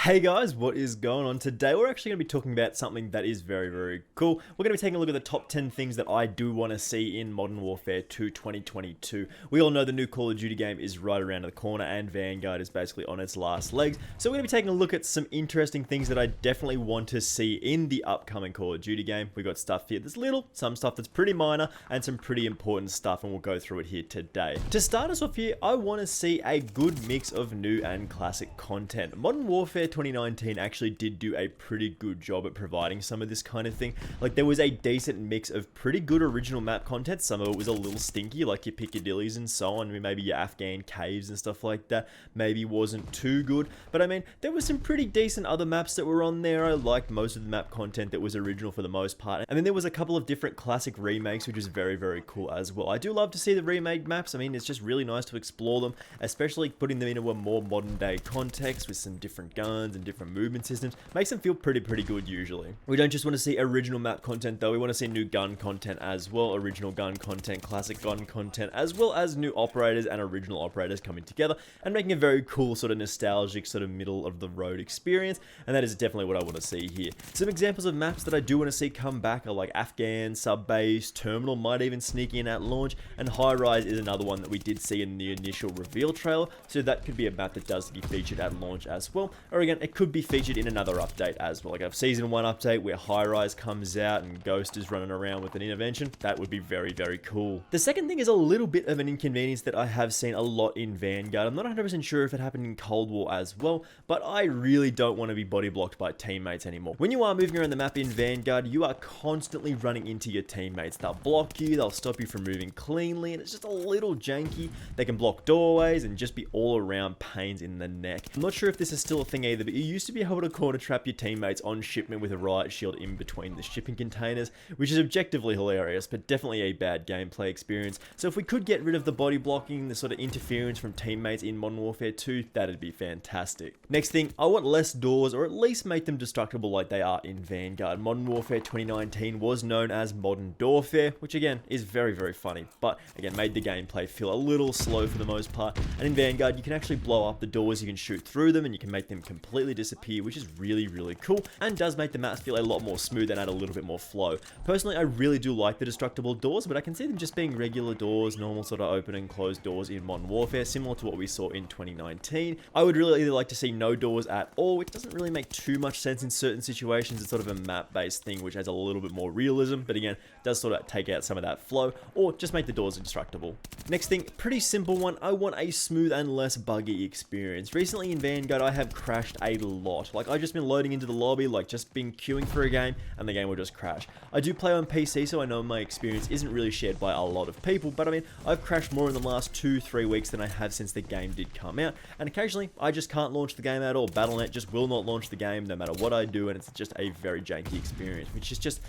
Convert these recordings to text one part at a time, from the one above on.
Hey guys, what is going on? Today we're actually going to be talking about something that is very cool. We're going to be taking a look at the top 10 things that I do want to see in Modern Warfare 2 2022. We all know the new Call of Duty game is right around the corner and Vanguard is basically on its last legs. So we're going to be taking a look at some interesting things that I definitely want to see in the upcoming Call of Duty game. We've got stuff here that's little, some stuff that's pretty minor, and some pretty important stuff, and we'll go through it here today. To start us off here, I want to see a good mix of new and classic content. Modern Warfare 2019 actually did do a pretty good job at providing some of this kind of thing. Like, there was a decent mix of pretty good original map content. Some of it was a little stinky, like your Piccadillys and so on. Maybe your Afghan caves and stuff like that maybe wasn't too good. But I mean, there were some pretty decent other maps that were on there. I liked most of the map content that was original for the most part. And then there was a couple of different classic remakes, which is very cool as well. I do love to see the remade maps. I mean, it's just really nice to explore them, especially putting them into a more modern day context with some different guns and different movement systems. Makes them feel pretty good usually. We don't just want to see original map content though, we want to see new gun content as well, original gun content, classic gun content, as well as new operators and original operators coming together and making a very cool sort of nostalgic sort of middle of the road experience, and that is definitely what I want to see here. Some examples of maps that I do want to see come back are like Afghan, Sub Base, Terminal might even sneak in at launch, and High Rise is another one that we did see in the initial reveal trailer, so that could be a map that does get featured at launch as well, or again, it could be featured in another update as well, like a Season 1 update where High Rise comes out and Ghost is running around with an intervention. That would be very cool. The second thing is a little bit of an inconvenience that I have seen a lot in Vanguard. I'm not 100% sure if it happened in Cold War as well, but I really don't want to be body blocked by teammates anymore. When you are moving around the map in Vanguard, you are constantly running into your teammates. They'll block you, they'll stop you from moving cleanly, and it's just a little janky. They can block doorways and just be all around pains in the neck. I'm not sure if this is still a thing either, but you used to be able to corner trap your teammates on shipment with a riot shield in between the shipping containers, which is objectively hilarious, but definitely a bad gameplay experience. So if we could get rid of the body blocking, the sort of interference from teammates in Modern Warfare 2, that'd be fantastic. Next thing, I want less doors, or at least make them destructible like they are in Vanguard. Modern Warfare 2019 was known as Modern Doorfare, which again is very funny, but again made the gameplay feel a little slow for the most part. And in Vanguard, you can actually blow up the doors, you can shoot through them, and you can make them completely disappear, which is really cool, and does make the maps feel a lot more smooth and add a little bit more flow. Personally, I really do like the destructible doors, but I can see them just being regular doors, normal sort of open and closed doors in Modern Warfare, similar to what we saw in 2019. I would really either like to see no doors at all, which doesn't really make too much sense in certain situations. It's sort of a map-based thing, which has a little bit more realism, but again, does sort of take out some of that flow, or just make the doors indestructible. Next thing, pretty simple one, I want a smooth and less buggy experience. Recently in Vanguard, I have crashed a lot. Like, I've just been loading into the lobby, like just been queuing for a game, and the game will just crash. I do play on PC, so I know my experience isn't really shared by a lot of people, but I mean, I've crashed more in the last 2-3 weeks than I have since the game did come out, and occasionally, I just can't launch the game at all. Battle.net just will not launch the game no matter what I do, and it's just a very janky experience, which is just...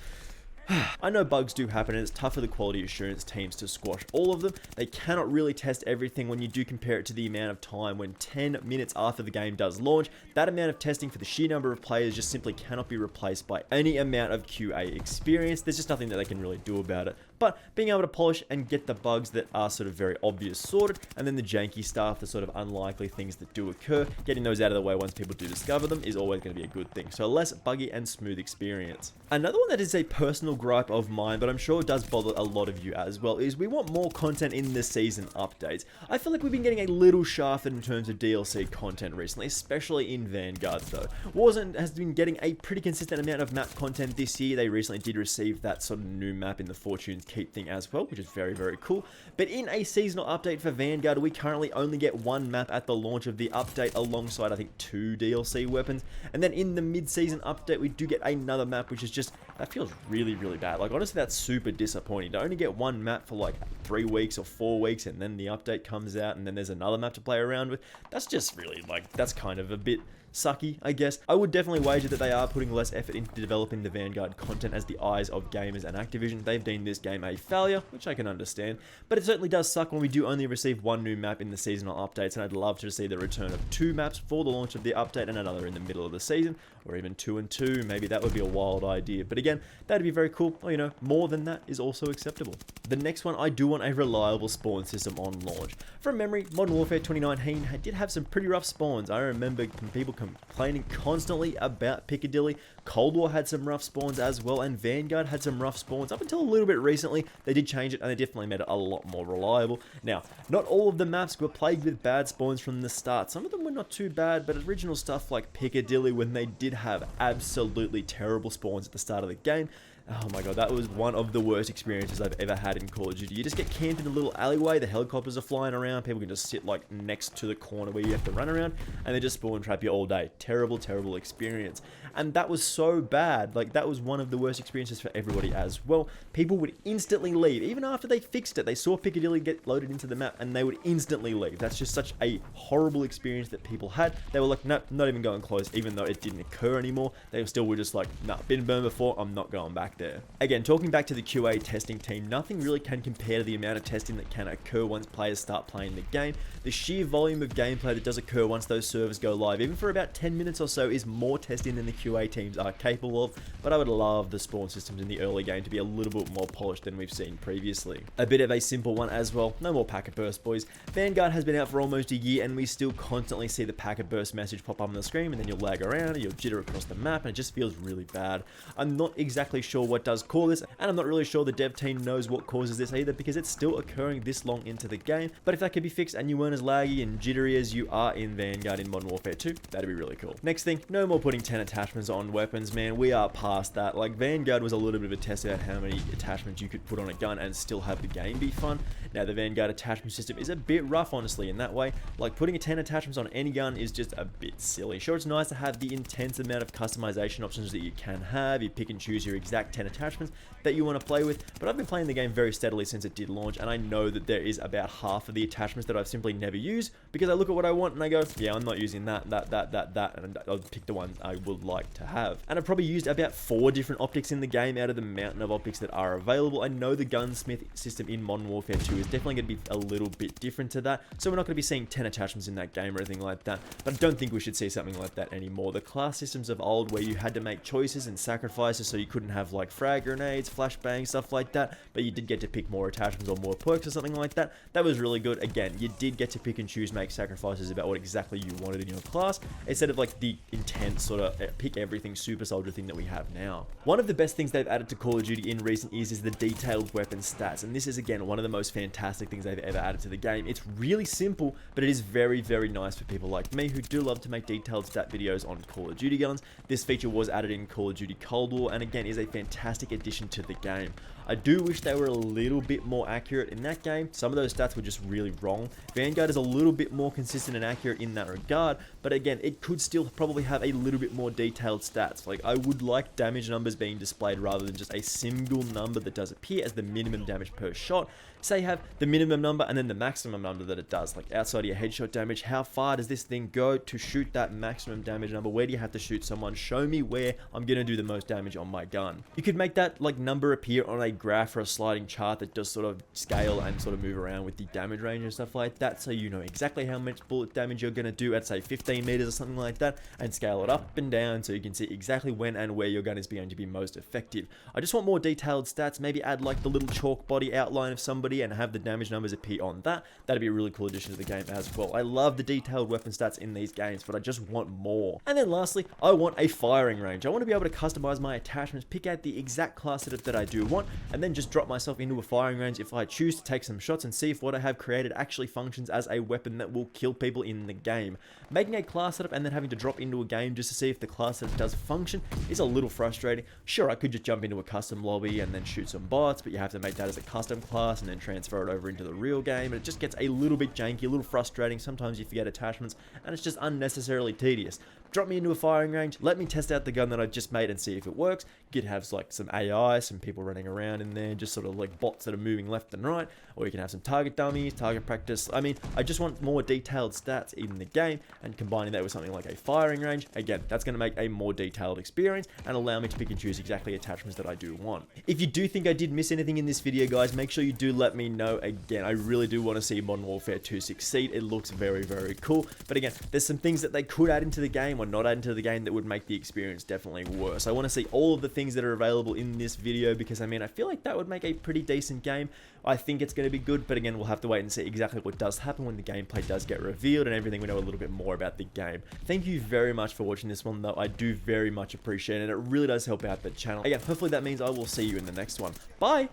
I know bugs do happen, and it's tough for the quality assurance teams to squash all of them. They cannot really test everything when you do compare it to the amount of time when 10 minutes after the game does launch. That amount of testing for the sheer number of players just simply cannot be replaced by any amount of QA experience. There's just nothing that they can really do about it. But being able to polish and get the bugs that are sort of very obvious sorted, and then the janky stuff, the sort of unlikely things that do occur, getting those out of the way once people do discover them is always going to be a good thing. So a less buggy and smooth experience. Another one that is a personal gripe of mine, but I'm sure it does bother a lot of you as well, is we want more content in the season updates. I feel like we've been getting a little shafted in terms of DLC content recently, especially in Vanguard though. Warzone has been getting a pretty consistent amount of map content this year. They recently did receive that sort of new map in the Fortune's Keep thing as well, which is very cool. But in a seasonal update for Vanguard, we currently only get one map at the launch of the update alongside I think 2 DLC weapons, and then in the mid-season update we do get another map, which is just, that feels really bad. Like, honestly, that's super disappointing to only get one map for like 3 weeks or 4 weeks, and then the update comes out and then there's another map to play around with. That's just really, like, that's kind of a bit sucky, I guess. I would definitely wager that they are putting less effort into developing the Vanguard content as the eyes of gamers and Activision. They've deemed this game a failure, which I can understand, but it certainly does suck when we do only receive one new map in the seasonal updates, and I'd love to see the return of 2 maps for the launch of the update and another in the middle of the season, or even 2 and 2. Maybe that would be a wild idea, but again, that'd be very cool. Or, you know, more than that is also acceptable. The next one, I do want a reliable spawn system on launch. From memory, Modern Warfare 2019 did have some pretty rough spawns. I remember people complaining constantly about Piccadilly. Cold War had some rough spawns as well, and Vanguard had some rough spawns up until a little bit recently. They did change it, and they definitely made it a lot more reliable. Now, not all of the maps were plagued with bad spawns from the start. Some of them were not too bad, but original stuff like Piccadilly, when they did have absolutely terrible spawns at the start of the game, oh my god, that was one of the worst experiences I've ever had in Call of Duty. You just get camped in a little alleyway, the helicopters are flying around, people can just sit like next to the corner where you have to run around, and they just spawn trap you all day. Terrible, terrible experience. And that was so bad. Like, that was one of the worst experiences for everybody as well. People would instantly leave. Even after they fixed it, they saw Piccadilly get loaded into the map, and they would instantly leave. That's just such a horrible experience that people had. They were like, no, not even going close, even though it didn't occur anymore. They still were just like, nah, been burned before, I'm not going back there. Again, talking back to the QA testing team, nothing really can compare to the amount of testing that can occur once players start playing the game. The sheer volume of gameplay that does occur once those servers go live, even for about 10 minutes or so, is more testing than the QA teams are capable of, but I would love the spawn systems in the early game to be a little bit more polished than we've seen previously. A bit of a simple one as well, no more packet burst, boys. Vanguard has been out for almost a year, and we still constantly see the packet burst message pop up on the screen, and then you'll lag around, and you'll jitter across the map, and it just feels really bad. I'm not exactly sure what does cause this, and I'm not really sure the dev team knows what causes this either, because it's still occurring this long into the game. But if that could be fixed and you weren't as laggy and jittery as you are in Vanguard in Modern Warfare 2, that'd be really cool. Next thing, no more putting 10 attachments on weapons, man. We are past that. Like, Vanguard was a little bit of a test about how many attachments you could put on a gun and still have the game be fun. Now, the Vanguard attachment system is a bit rough, honestly, in that way. Like, putting 10 attachments on any gun is just a bit silly. Sure, it's nice to have the intense amount of customization options that you can have. You pick and choose your exact 10 attachments that you want to play with, but I've been playing the game very steadily since it did launch, and I know that there is about half of the attachments that I've simply never used, because I look at what I want and I go, yeah, I'm not using that, and I'll pick the one I would like to have. And I've probably used about 4 different optics in the game out of the mountain of optics that are available. I know the gunsmith system in Modern Warfare 2 is definitely going to be a little bit different to that, so we're not going to be seeing 10 attachments in that game or anything like that, but I don't think we should see something like that anymore. The class systems of old, where you had to make choices and sacrifices, so you couldn't have like frag grenades, flashbangs, stuff like that, but you did get to pick more attachments or more perks or something like that. That was really good. Again, you did get to pick and choose, make sacrifices about what exactly you wanted in your class, instead of like the intense sort of pick everything super soldier thing that we have now. One of the best things they've added to Call of Duty in recent years is the detailed weapon stats, and this is again one of the most fantastic things they've ever added to the game. It's really simple, but it is very, very nice for people like me who do love to make detailed stat videos on Call of Duty guns. This feature was added in Call of Duty Cold War, and again is a fantastic addition to the game. I do wish they were a little bit more accurate in that game. Some of those stats were just really wrong. Vanguard is a little bit more consistent and accurate in that regard, but again, it could still probably have a little bit more detailed stats. Like, I would like damage numbers being displayed rather than just a single number that does appear as the minimum damage per shot. Say you have the minimum number and then the maximum number that it does. Like, outside of your headshot damage, how far does this thing go to shoot that maximum damage number? Where do you have to shoot someone? Show me where I'm going to do the most damage on my gun. You could make that like number appear on a graph or a sliding chart that does sort of scale and sort of move around with the damage range and stuff like that, so you know exactly how much bullet damage you're going to do at say 15 meters or something like that, and scale it up and down so you can see exactly when and where your gun is going to be most effective. I just want more detailed stats. Maybe add like the little chalk body outline of somebody and have the damage numbers appear on that. That'd be a really cool addition to the game as well. I love the detailed weapon stats in these games, but I just want more. And then lastly, I want a firing range. I want to be able to customize my attachments, pick out the exact class setup that I do want, and then just drop myself into a firing range if I choose to take some shots and see if what I have created actually functions as a weapon that will kill people in the game. Making a class setup and then having to drop into a game just to see if the class setup does function is a little frustrating. Sure, I could just jump into a custom lobby and then shoot some bots, but you have to make that as a custom class and then transfer it over into the real game, and it just gets a little bit janky, a little frustrating. Sometimes you forget attachments, and it's just unnecessarily tedious. Drop me into a firing range, let me test out the gun that I just made and see if it works. You could have like some AI, some people running around in there, just sort of like bots that are moving left and right, or you can have some target dummies, target practice. I mean, I just want more detailed stats in the game, and combining that with something like a firing range, again, that's going to make a more detailed experience and allow me to pick and choose exactly attachments that I do want. If you do think I did miss anything in this video, guys, make sure you do let me know. Again, I really do want to see Modern Warfare 2 succeed. It looks very, very cool, but again, there's some things that they could add into the game or not adding to the game that would make the experience definitely worse. I want to see all of the things that are available in this video, because I mean, I feel like that would make a pretty decent game. I think it's going to be good, but again, we'll have to wait and see exactly what does happen when the gameplay does get revealed and everything. We know a little bit more about the game. Thank you very much for watching this one, though. I do very much appreciate it, and it really does help out the channel. Again, hopefully that means I will see you in the next one. Bye!